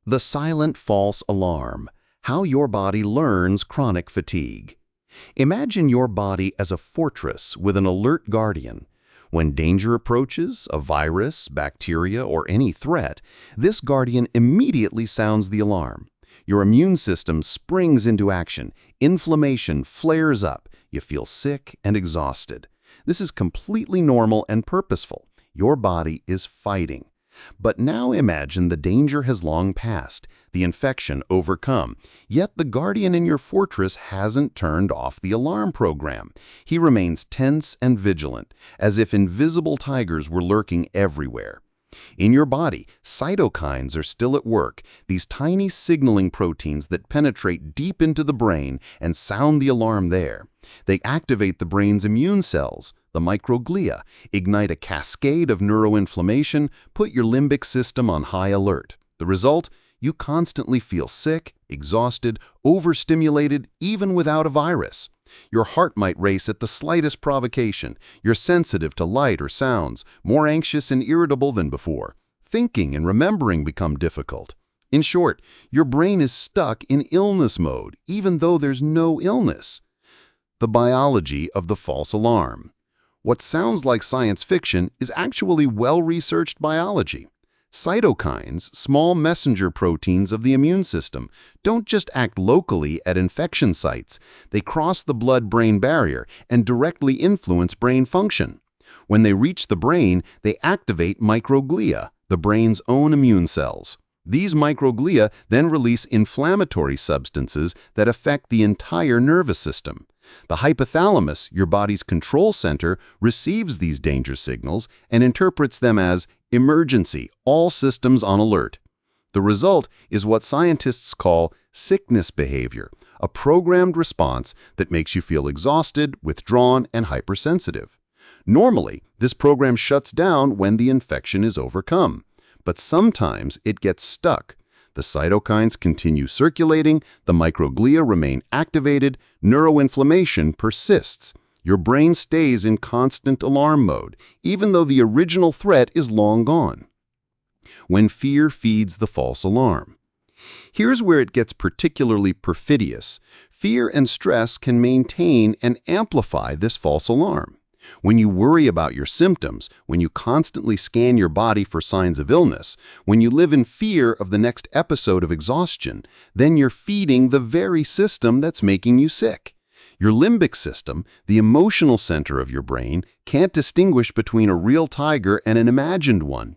The silent false alarm, how your body learns chronic fatigue. Imagine your body as a fortress with an alert guardian. When danger approaches, a virus, bacteria, or any threat, this guardian immediately sounds the alarm. Your immune system springs into action, inflammation flares up, you feel sick and exhausted. This is completely normal and purposeful. Your body is fighting. But now imagine the danger has long passed, the infection overcome, yet the guardian in your fortress hasn't turned off the alarm program. He remains tense and vigilant, as if invisible tigers were lurking everywhere. In your body, cytokines are still at work, these tiny signaling proteins that penetrate deep into the brain and sound the alarm there. They activate the brain's immune cells, the microglia, ignite a cascade of neuroinflammation, put your limbic system on high alert. The result? You constantly feel sick, exhausted, overstimulated, even without a virus. Your heart might race at the slightest provocation. You're sensitive to light or sounds, more anxious and irritable than before. Thinking and remembering become difficult. In short, your brain is stuck in illness mode, even though there's no illness. The biology of the false alarm. What sounds like science fiction is actually well-researched biology. Cytokines, small messenger proteins of the immune system, don't just act locally at infection sites. They cross the blood-brain barrier and directly influence brain function. When they reach the brain, they activate microglia, the brain's own immune cells. These microglia then release inflammatory substances that affect the entire nervous system. The hypothalamus, your body's control center, receives these danger signals and interprets them as emergency, all systems on alert. The result is what scientists call sickness behavior, a programmed response that makes you feel exhausted, withdrawn, and hypersensitive. Normally, this program shuts down when the infection is overcome, but sometimes it gets stuck. The cytokines continue circulating, the microglia remain activated, neuroinflammation persists. Your brain stays in constant alarm mode, even though the original threat is long gone. When fear feeds the false alarm. Here's where it gets particularly perfidious. Fear and stress can maintain and amplify this false alarm. When you worry about your symptoms, when you constantly scan your body for signs of illness, when you live in fear of the next episode of exhaustion, then you're feeding the very system that's making you sick. Your limbic system, the emotional center of your brain, can't distinguish between a real tiger and an imagined one.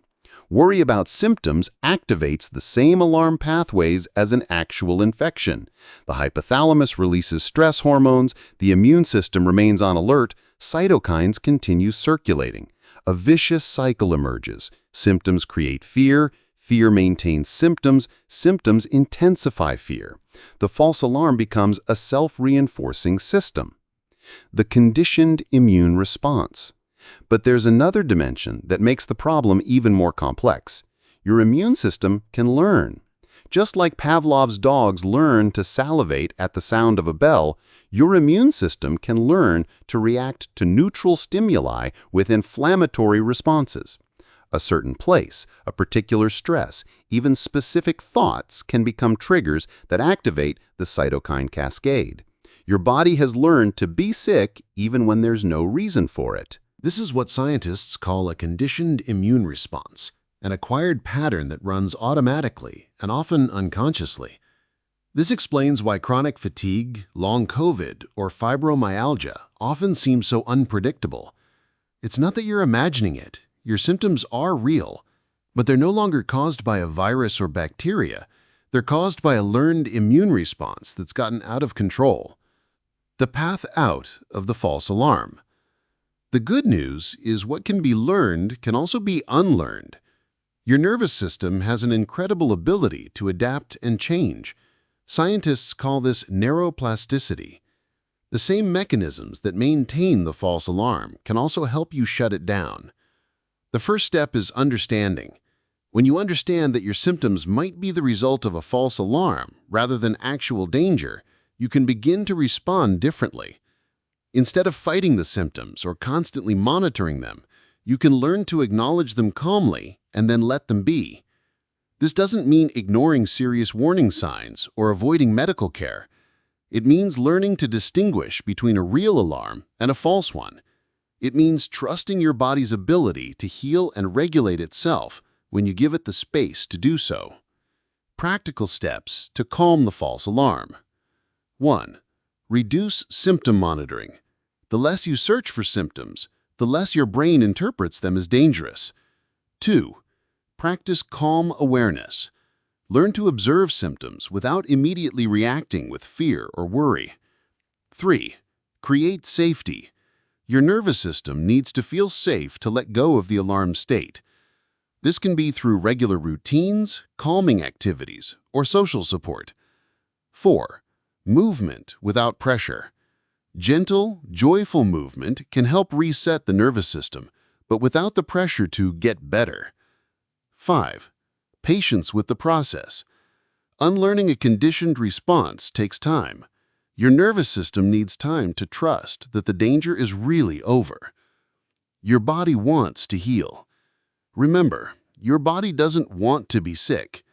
Worry about symptoms activates the same alarm pathways as an actual infection. The hypothalamus releases stress hormones, the immune system remains on alert, cytokines continue circulating. A vicious cycle emerges. Symptoms create fear, fear maintains symptoms, symptoms intensify fear. The false alarm becomes a self-reinforcing system. The conditioned immune response. But there's another dimension that makes the problem even more complex. Your immune system can learn. Just like Pavlov's dogs learn to salivate at the sound of a bell, your immune system can learn to react to neutral stimuli with inflammatory responses. A certain place, a particular stress, even specific thoughts can become triggers that activate the cytokine cascade. Your body has learned to be sick even when there's no reason for it. This is what scientists call a conditioned immune response, an acquired pattern that runs automatically and often unconsciously. This explains why chronic fatigue, long COVID, or fibromyalgia often seem so unpredictable. It's not that you're imagining it. Your symptoms are real, but they're no longer caused by a virus or bacteria. They're caused by a learned immune response that's gotten out of control. The path out of the false alarm. The good news is what can be learned can also be unlearned. Your nervous system has an incredible ability to adapt and change. Scientists call this neuroplasticity. The same mechanisms that maintain the false alarm can also help you shut it down. The first step is understanding. When you understand that your symptoms might be the result of a false alarm rather than actual danger, you can begin to respond differently. Instead of fighting the symptoms or constantly monitoring them, you can learn to acknowledge them calmly and then let them be. This doesn't mean ignoring serious warning signs or avoiding medical care. It means learning to distinguish between a real alarm and a false one. It means trusting your body's ability to heal and regulate itself when you give it the space to do so. Practical steps to calm the false alarm. 1. Reduce symptom monitoring. The less you search for symptoms, the less your brain interprets them as dangerous. 2. Practice calm awareness. Learn to observe symptoms without immediately reacting with fear or worry. 3. Create safety. Your nervous system needs to feel safe to let go of the alarm state. This can be through regular routines, calming activities, or social support. 4. Movement without pressure. Gentle, joyful movement can help reset the nervous system, but without the pressure to get better. 5. Patience with the process. Unlearning a conditioned response takes time. Your nervous system needs time to trust that the danger is really over. Your body wants to heal. Remember, your body doesn't want to be sick.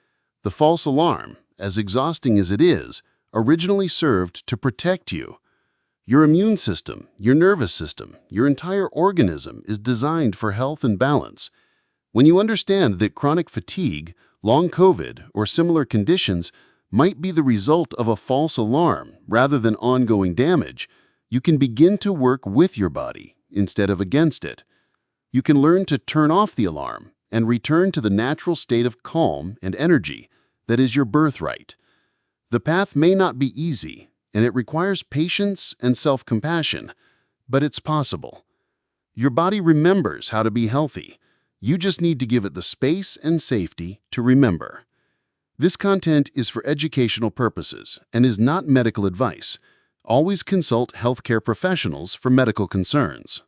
The false alarm, as exhausting as it is, originally served to protect you. Your immune system, your nervous system, your entire organism is designed for health and balance. When you understand that chronic fatigue, long COVID, or similar conditions might be the result of a false alarm rather than ongoing damage, you can begin to work with your body instead of against it. You can learn to turn off the alarm and return to the natural state of calm and energy that is your birthright. The path may not be easy, and it requires patience and self-compassion, but it's possible. Your body remembers how to be healthy. You just need to give it the space and safety to remember. This content is for educational purposes and is not medical advice. Always consult healthcare professionals for medical concerns.